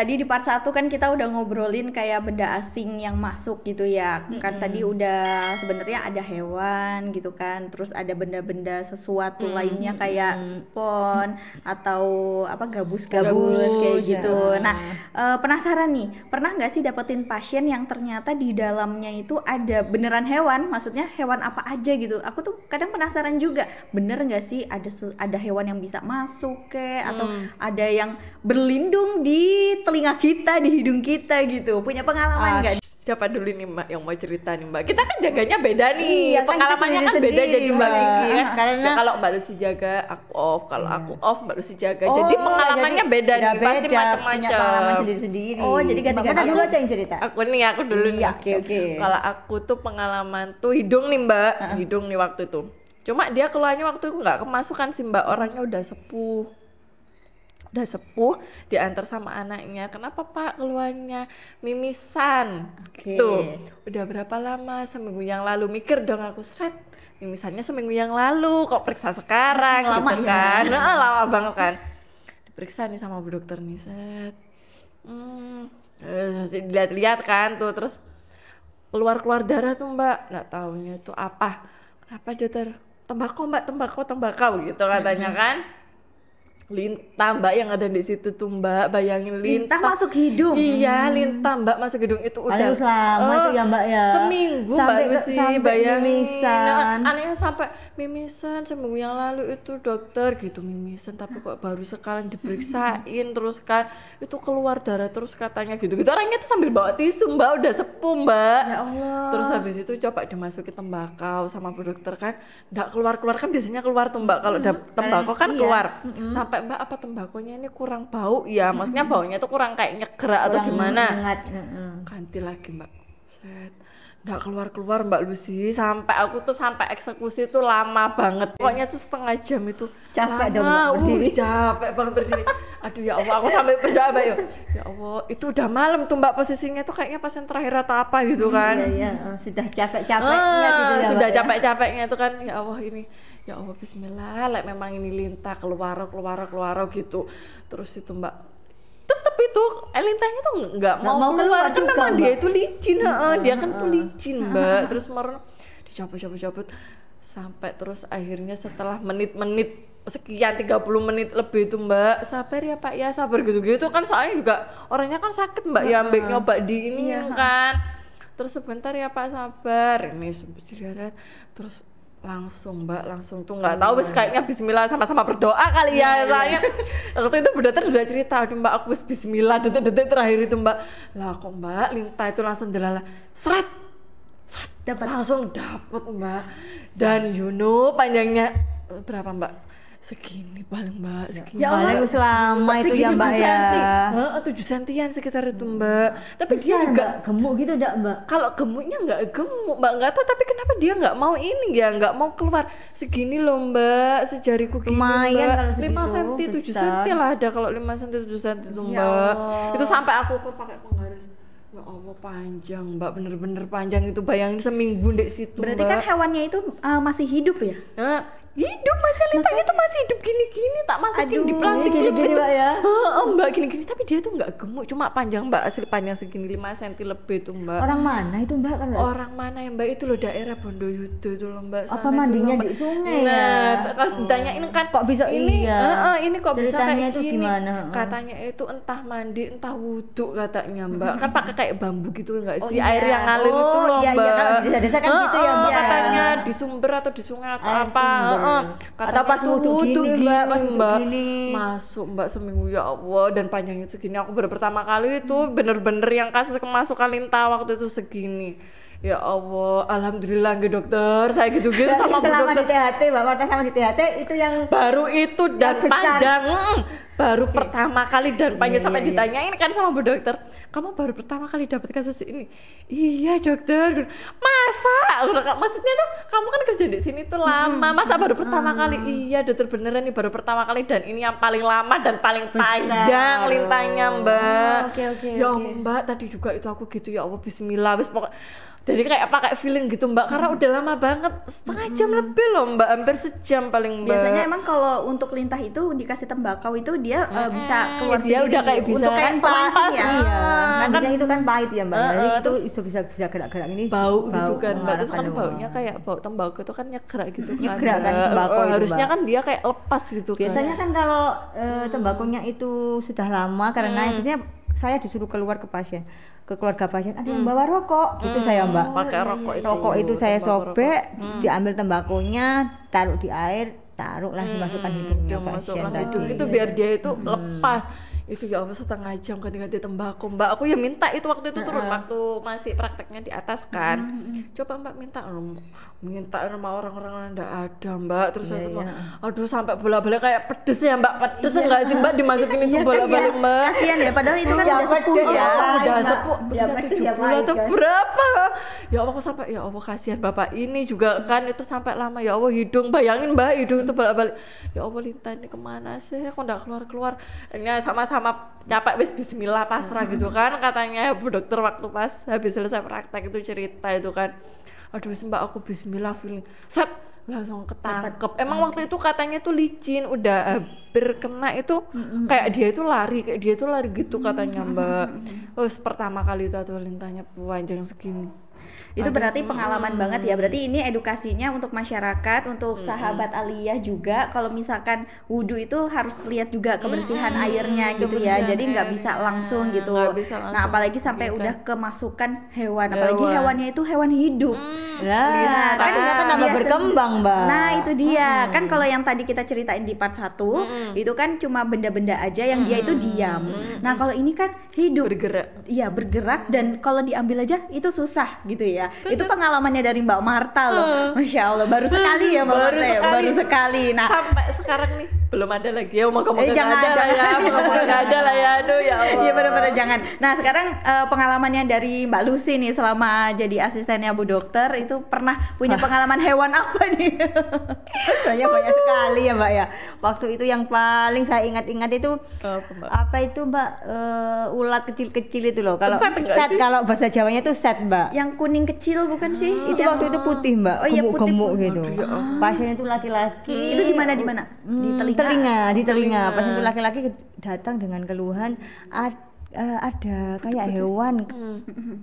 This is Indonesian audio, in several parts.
tadi di part 1 kan kita udah ngobrolin kayak benda asing yang masuk gitu ya. Kan tadi udah sebenarnya ada hewan gitu kan, terus ada benda-benda sesuatu lainnya kayak spon atau apa gabus-gabus kayak gitu. Nah, penasaran nih, pernah nggak sih dapetin pasien yang ternyata di dalamnya itu ada beneran hewan, maksudnya hewan apa aja gitu. Aku tuh kadang penasaran juga, bener nggak sih ada hewan yang bisa masuk atau ada yang berlindung di telinga kita, di hidung kita gitu. Punya pengalaman nggak? Siapa dulu nih Mbak yang mau cerita nih Mbak? Kita kan jaganya beda nih, Iya, kan pengalamannya kita kan beda sendiri, jadi Mbak Vicky kan. Karena kalau Mbak Lucy jaga, aku off. Kalau aku off, Mbak Lucy jaga. Jadi pengalamannya beda nih, pasti punya pengalaman macam-macam. sendiri-sendiri. Oh, jadi ganti-ganti dulu aja yang cerita. Aku dulu nih. Oke. Kalau aku tuh pengalaman tuh hidung nih Mbak, hidung nih waktu itu. Cuma dia keluarnya waktu itu nggak kemasukan sih Mbak, orangnya udah sepuh diantar sama anaknya. Kenapa Pak keluarnya mimisan? Tuh udah berapa lama? Seminggu yang lalu. Mikir dong aku, seret mimisannya seminggu yang lalu kok periksa sekarang lama gitu kan. Lama banget kan. Diperiksa nih sama bu dokter nih, set terus dilihat-lihat kan tuh, terus keluar darah tuh Mbak, nggak taunya itu apa. Kenapa dokter? Tembakau gitu katanya kan. Lintah Mbak yang ada di situ tuh Mbak, bayangin lintah masuk hidung. Iya, lintah Mbak masuk hidung itu udah lama itu ya Mbak ya. Seminggu Mbak Lucy, bayangin. Anehnya sampai mimisan seminggu yang lalu itu dokter gitu mimisan, tapi kok baru sekarang diperiksain terus kan itu keluar darah terus katanya gitu. Orangnya tuh sambil bawa tisu Mbak, udah sepuh Mbak. Ya Allah. Terus habis itu coba dimasukin tembakau sama bu dokter kan, nggak keluar kan biasanya keluar tuh Mbak kalau udah tembakau kan keluar. Sampai Mbak apa tembakonya ini kurang bau ya, maksudnya baunya tuh kurang kayak nyegerak atau gimana. Ganti lagi Mbak, set nggak keluar Mbak Lucy, sampai aku tuh sampai eksekusi tuh lama banget, pokoknya tuh setengah jam itu. Capek lama, dong berdiri. Capek banget berdiri. Aduh ya Allah, aku sampai berdoa Mbak ya Allah, itu udah malam tuh Mbak, posisinya tuh kayaknya pasien terakhir atau apa gitu kan. Iya, sudah capek-capeknya gitu ya. Sudah Mbak, capek-capeknya itu kan, ya Allah ini, ya Allah bismillah, memang ini lintah keluar gitu. Terus itu Mbak tetep itu lintahnya tuh nggak mau keluar kan, memang dia itu licin. Dia kan tuh licin Mbak. Terus dicabut sampai terus akhirnya setelah menit-menit sekian 30 menit lebih itu Mbak, sabar ya Pak ya, sabar gitu kan, soalnya juga orangnya kan sakit Mbak ya, ambil nyoba di ini kan. Terus sebentar ya Pak, sabar, ini sebentar. Terus langsung tuh nggak tahu wis kayaknya bismillah, sama-sama berdoa kali ya. Soalnya waktu itu bu dokter udah cerita, aduh Mbak aku wis bismillah detik-detik terakhir itu Mbak, lah kok Mbak lintah itu langsung delala seret langsung dapet Mbak. Dan panjangnya berapa Mbak? Segini paling Mbak, segini. Ya Allah, selama itu ya Mbak ya. 7 sentian sekitar itu Mbak. Tapi dia juga gemuk gitu enggak Mbak? Kalau gemuknya nggak gemuk Mbak, nggak tahu tapi kenapa dia nggak mau ini ya, nggak mau keluar. Segini loh Mbak, sejariku gini lumayan Mbak. 5 cm 7 cm lah ada, kalau 5 cm 7 cm itu Mbak. Itu sampai aku pakai penggaris. Ya Allah panjang Mbak, bener-bener panjang itu, bayangin seminggu di situ. Berarti Mbak. kan hewannya itu masih hidup ya? Hidup, masih lintahnya tuh masih hidup gini-gini, tak masukin di plastik gini-gini Mbak ya. Mbak gini-gini, tapi dia tuh nggak gemuk, cuma panjang Mbak, asli panjang segini 5 cm lebih tuh Mbak. Orang mana itu Mbak kan? Orang mana ya Mbak, itu loh daerah Bondoyudo itu loh Mbak. Apa mandinya di sungai ya? Nah, kalau ditanyain kan kok bisa ini, iya. Ini kok bisa Ceritanya kayak itu gini. Gimana? Katanya itu entah mandi, entah wudhu katanya Mbak. Kan pakai kayak bambu gitu nggak sih, iya. air yang ngalir itu loh Mbak. Mbak. Kalau di desa-desa kan gitu ya Mbak. Katanya di sumber atau di sungai atau Air apa. Atau pas wudhu gini Mbak, pas wudhu gini. Masuk Mbak seminggu ya Allah, dan panjangnya segini. Aku baru pertama kali itu bener-bener yang kasus kemasukan lintah waktu itu segini. Ya Allah, alhamdulillah nggih dokter. Saya gitu-gitu sama bu selama dokter. di THT, Mbak Marta sama di THT itu yang Baru itu dan besar. panjang. Baru pertama kali dan panjang, Iya, sampai iya. ditanyain kan sama bu dokter, kamu baru pertama kali dapat kasus ini? Iya dokter. Masa? Maksudnya tuh kamu kan kerja di sini tuh lama, masa baru pertama kali? Iya dokter, beneran nih baru pertama kali, dan ini yang paling lama dan paling panjang lintahnya Mbak. Oke. Ya Allah Mbak, tadi juga itu aku gitu, ya Allah bismillah, wis pokok Jadi kayak pakai feeling gitu Mbak, karena udah lama banget, setengah jam lebih loh Mbak, hampir sejam paling Mbak. Biasanya emang kalau untuk lintah itu dikasih tembakau itu dia bisa keluar dia sendiri. udah kayak bisa untuk kayak pemancing ya. Iya, nantinya itu kan pahit ya mbak. Jadi itu terus bisa gerak-gerak ini bau gitu kan Mbak, terus kan mengarahkan baunya kayak bau tembakau itu kan nyegrak gitu kan. Nyegrak kan Mbak. tembakau itu, harusnya Mbak. kan dia kayak lepas gitu kan. Biasanya kan kalau tembakunya itu sudah lama karena biasanya saya disuruh keluar ke pasien, ke keluarga pasien, ada yang bawa rokok gitu saya mbak. Pakai rokok itu. Rokok itu saya tembakau sobek, diambil tembakunya, taruh di air, taruh lah dimasukkan hidungnya pasien masukkan tadi. hidung itu biar dia itu lepas. Itu ya Allah setengah jam ganti-ganti tembakau Mbak, aku ya minta itu waktu itu turun waktu masih prakteknya di atas kan. Coba Mbak minta sama orang-orang enggak ada Mbak, terus aduh sampai bola-balik kayak pedes ya Mbak, pedes enggak sih Mbak dimasukin itu bola-balik Mbak. Kasihan ya, padahal itu kan udah sepuh ya. Udah sepuh Ya, usia pedes 70 ya, atau kan. berapa. Ya Allah aku sampai ya Allah kasihan Bapak ini juga kan itu sampai lama ya Allah hidung, bayangin Mbak hidung itu bolak-balik. Ya Allah Lintah ini kemana sih? Kok enggak keluar-keluar? Ini sama-sama capek wis bismillah pasrah gitu kan katanya Bu Dokter waktu pas habis selesai praktek itu cerita itu kan. Aduh wis Mbak aku bismillah feeling. Set langsung ketangkep. Emang waktu itu katanya tuh licin, udah hampir kena itu kayak dia itu lari gitu katanya Mbak. Wis pertama kali itu tuh Lintahnya panjang segini. Itu berarti pengalaman banget ya. Berarti ini edukasinya untuk masyarakat, untuk sahabat aliyah juga. Kalau misalkan wudhu itu harus lihat juga kebersihan airnya gitu ya. Jadi nggak bisa langsung gitu. Nah apalagi sampai udah kemasukan hewan. Apalagi hewannya itu hewan hidup. Nah, kan juga kan tambah biasa- berkembang mbak. Nah itu dia. Kan kalau yang tadi kita ceritain di part 1 itu kan cuma benda-benda aja yang dia itu diam. Nah kalau ini kan hidup. Bergerak. Iya bergerak dan kalau diambil aja itu susah gitu ya. Itu pengalamannya dari Mbak Marta loh. Masya Allah baru sekali ya Mbak Marta ya. Baru sekali. Nah Sampai sekarang nih belum ada lagi ya, moga-moga jangan, nggak ada lah ya, moga-moga nggak ada lah ya, aduh ya Allah. iya benar-benar jangan. Nah sekarang pengalamannya dari Mbak Lucy nih selama jadi asistennya Bu Dokter itu pernah punya pengalaman hewan apa nih? Banyak sekali ya mbak ya. Waktu itu yang paling saya ingat-ingat itu apa itu mbak, ulat kecil-kecil itu loh. Kalau Set nggak set sih? kalau bahasa Jawanya itu set mbak. Yang kuning kecil bukan sih? Itu waktu itu putih mbak, Oh iya, putih. gemuk-gemuk gitu. Pasien itu laki-laki. Itu di mana? Di telinga. Di telinga. Pasien itu laki-laki datang dengan keluhan ada kayak hewan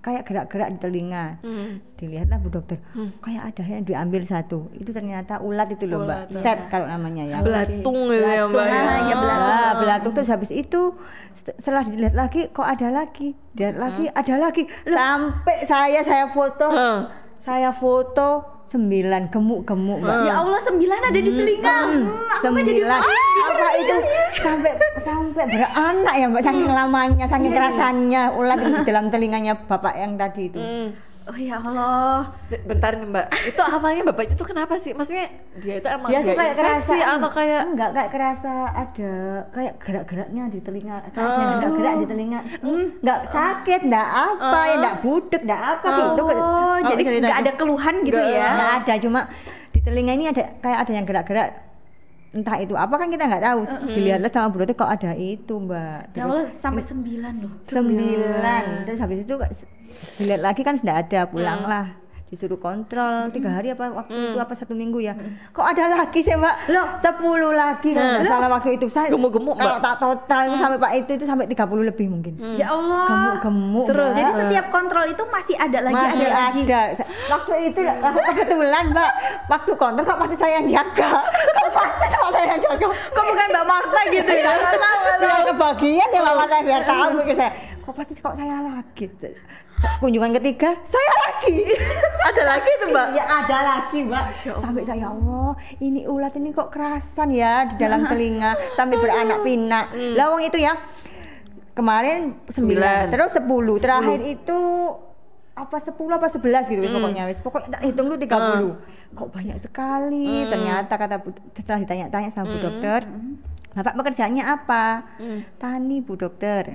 kayak gerak-gerak di telinga. Dilihatlah Bu Dokter, kayak ada yang diambil satu. Itu ternyata ulat itu loh mbak. Set kalau namanya ya. Belatung gitu ya Mbak. Ya belatung. Belatung terus habis itu setelah dilihat lagi kok ada lagi, dilihat lagi ada lagi. Sampai saya foto. Saya foto 9 gemuk-gemuk mbak. Ya Allah 9 ada di telinga. Aku kan jadi 9 apa itu sampai beranak ya mbak, saking lamanya, saking kerasannya ulat di dalam telinganya bapak yang tadi itu. Oh ya Allah. Bentar nih Mbak, itu awalnya bapaknya tuh kenapa sih? Maksudnya dia itu emang Dia tuh kayak kerasa infeksi atau kayak enggak, kayak kerasa ada kayak gerak-geraknya di telinga, kayak gerak-gerak di telinga. Enggak sakit, enggak apa, ya enggak budek, enggak apa sih itu. Oh, jadi nggak ada keluhan gitu ya? Nggak ada, cuma di telinga ini ada kayak ada yang gerak-gerak. Entah itu apa kan kita nggak tahu. Dilihatlah sama Bu Dokter kok ada itu mbak. Ya Allah sampai 9 loh. 9. Terus habis itu dilihat lagi kan sudah ada, pulanglah disuruh kontrol 3 hari apa waktu itu apa 1 minggu ya. Kok ada lagi sih mbak? Loh 10 lagi kalau nggak salah waktu itu. Saya Gemuk-gemuk, kalau Mbak. tak total itu sampai pak itu sampai 30 lebih mungkin. Ya Allah. Gemuk-gemuk. Terus? Mbak. Jadi setiap kontrol itu masih ada lagi, Masih ada lagi. ada. Waktu itu aku kebetulan mbak, waktu kontrol kok pasti saya yang jaga. Kok pasti sama saya yang jaga. Kok bukan Mbak Marta gitu ya? Biar kebagian ya Mbak Marta, biar tahu mikir saya. Kok pasti kok saya lagi. Kunjungan ketiga saya lagi. ada lagi tuh Mbak. Iya ada lagi mbak. Sampai saya, ya Allah ini ulat ini kok kerasan ya di dalam telinga sampai beranak pinak. Lawang itu ya kemarin 9 terus 10 terakhir itu apa 10 apa 11 gitu pokoknya wis. Pokoknya tak hitung dulu 30. Kok banyak sekali. Ternyata kata setelah ditanya-tanya sama Bu Dokter, Bapak pekerjaannya apa? Tani Bu Dokter.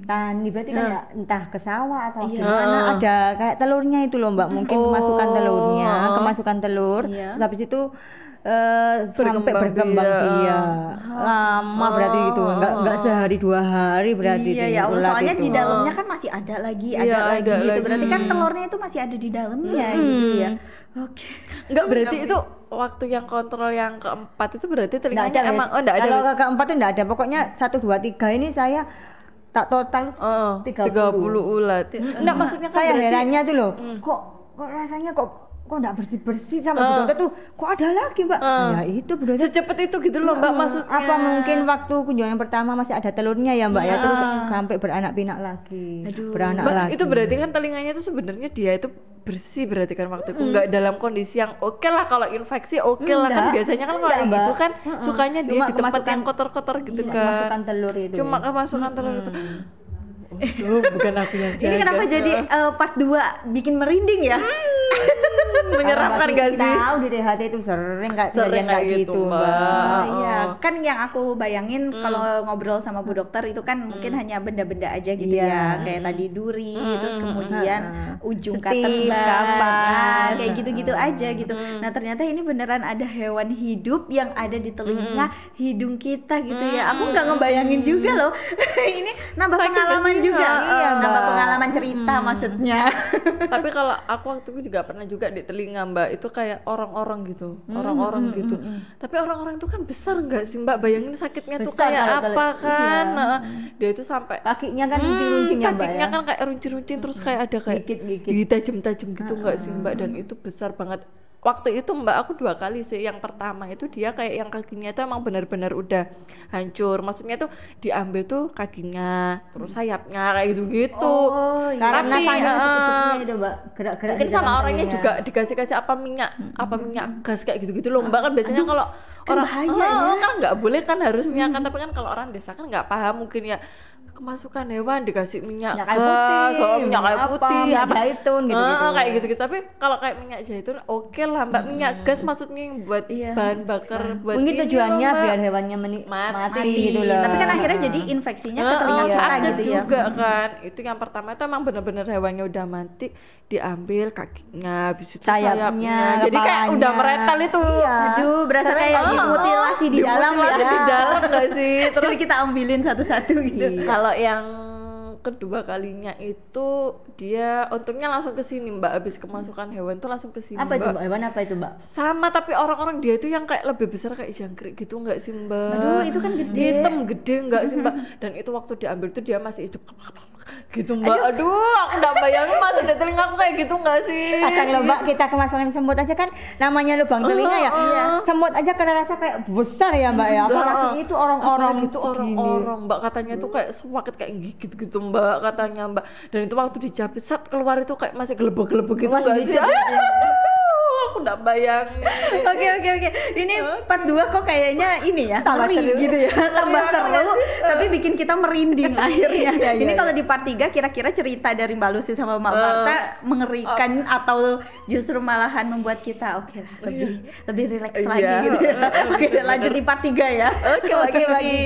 Tani berarti kan ya entah ke sawah atau gimana, ada kayak telurnya itu loh mbak, mungkin kemasukan telurnya, kemasukan telur. Iya. Terus habis itu sampai berkembang biak. Lama berarti gitu, enggak sehari 2 hari berarti. Iya ya Allah, soalnya di dalamnya kan masih ada lagi, ada lagi gitu. Berarti kan telurnya itu masih ada di dalamnya gitu ya. Oke. Enggak berarti itu waktu yang kontrol yang keempat itu berarti telinganya emang enggak ada. Kalau keempat itu enggak ada. Pokoknya 1 2 3 ini saya tak total 30 ulat. Enggak maksudnya kan saya herannya tuh loh. Kok rasanya kok enggak bersih-bersih sama Bu Dokter tuh kok ada lagi Mbak? Ya itu Bu Dokter secepat itu gitu loh Mbak maksudnya. Apa mungkin waktu kunjungan pertama masih ada telurnya ya Mbak ya terus sampai beranak pinak lagi. Beranak Mbak, lagi. itu berarti kan telinganya itu sebenarnya dia itu bersih berarti kan waktu itu enggak dalam kondisi yang oke lah kalau infeksi oke lah kan biasanya kan kalau gitu kan sukanya dia di tempat yang kotor-kotor gitu kan. Kemasukan telur itu. Cuma kemasukan telur itu. Oh, bukan aku yang jaga. Ini kenapa jadi part 2 bikin merinding ya? Menyeramkan gak sih? Tahu di THT itu sering kayak gitu, Mbak. Iya, kan yang aku bayangin kalau ngobrol sama Bu Dokter itu kan mungkin hanya benda-benda aja gitu ya, kayak tadi duri, terus kemudian ujung cotton bud, kayak gitu-gitu aja gitu. Nah ternyata ini beneran ada hewan hidup yang ada di telinga hidung kita gitu ya. Aku nggak ngebayangin juga loh. Ini nambah pengalaman juga, nambah pengalaman cerita maksudnya. Tapi kalau aku waktu itu juga pernah juga di telinga Mbak itu kayak orang-orang gitu, orang-orang gitu. Tapi orang-orang itu kan besar nggak sih Mbak? Bayangin sakitnya tuh kayak apa kan? Dia itu sampai kakinya kan runcing-runcing ya Mbak ya. Kakinya kan kayak runcing-runcing terus kayak ada kayak gigit tajam-tajam gitu nggak sih Mbak? Dan itu besar banget. Waktu itu Mbak aku 2 kali sih. Yang pertama itu dia kayak yang kakinya itu emang benar-benar udah hancur. Maksudnya tuh diambil tuh kakinya, terus sayapnya kayak gitu-gitu. Karena tapi itu Mbak gerak-gerak. Mungkin sama orangnya juga dikasih apa minyak gas kayak gitu-gitu loh Mbak kan biasanya kalau orang bahaya kan nggak boleh kan harusnya kan tapi kan kalau orang desa kan nggak paham mungkin ya kemasukan hewan dikasih minyak gas, minyak kayu putih, minyak zaitun gitu-gitu. Kayak gitu-gitu. Tapi kalau kayak minyak zaitun oke lah Mbak, minyak gas maksudnya yang buat bahan bakar buat mungkin tujuannya loh, biar hewannya mati gitu loh. Tapi kan akhirnya jadi infeksinya ke telinga kita ada gitu ya. juga kan. Itu yang pertama itu emang bener-bener hewannya udah mati, diambil kakinya, habis itu sayapnya. Jadi kayak udah meretal itu. Aduh, berasa kayak dimutilasi di dalam ya. Di dalam enggak sih? Terus kita ambilin satu-satu gitu. Kalau yang kedua kalinya itu dia untungnya langsung ke sini Mbak, habis kemasukan hewan tuh langsung ke sini. Apa itu Mbak? Hewan apa itu Mbak? Sama tapi orang-orang dia itu yang kayak lebih besar kayak jangkrik gitu enggak sih Mbak? Aduh, itu kan gede. Hitam gede enggak sih Mbak? Dan itu waktu diambil tuh dia masih hidup gitu Mbak. Aduh, aku udah bayangin masuk di telinga aku kayak gitu enggak sih? Kadang loh Mbak, kita kemasukan semut aja kan namanya lubang telinga ya. Semut aja karena rasa kayak besar ya Mbak ya. Apalagi itu orang-orang itu orang-orang Mbak katanya tuh kayak semakin kayak gigit gitu Mbak katanya Mbak. Dan itu waktu dijabit saat keluar itu kayak masih gelebek-gelebek gitu enggak sih? Aku udah bayangin. Oke. Ini part 2 kok kayaknya ini ya, tambah seru gitu ya. Tambah seru tapi bikin kita merinding akhirnya. Ini kalau di part 3 kira-kira cerita dari Mbak Lucy sama Mbak Marta mengerikan atau justru malahan membuat kita lebih rileks lagi gitu ya. Oke, lanjut di part 3 ya. Oke, lagi.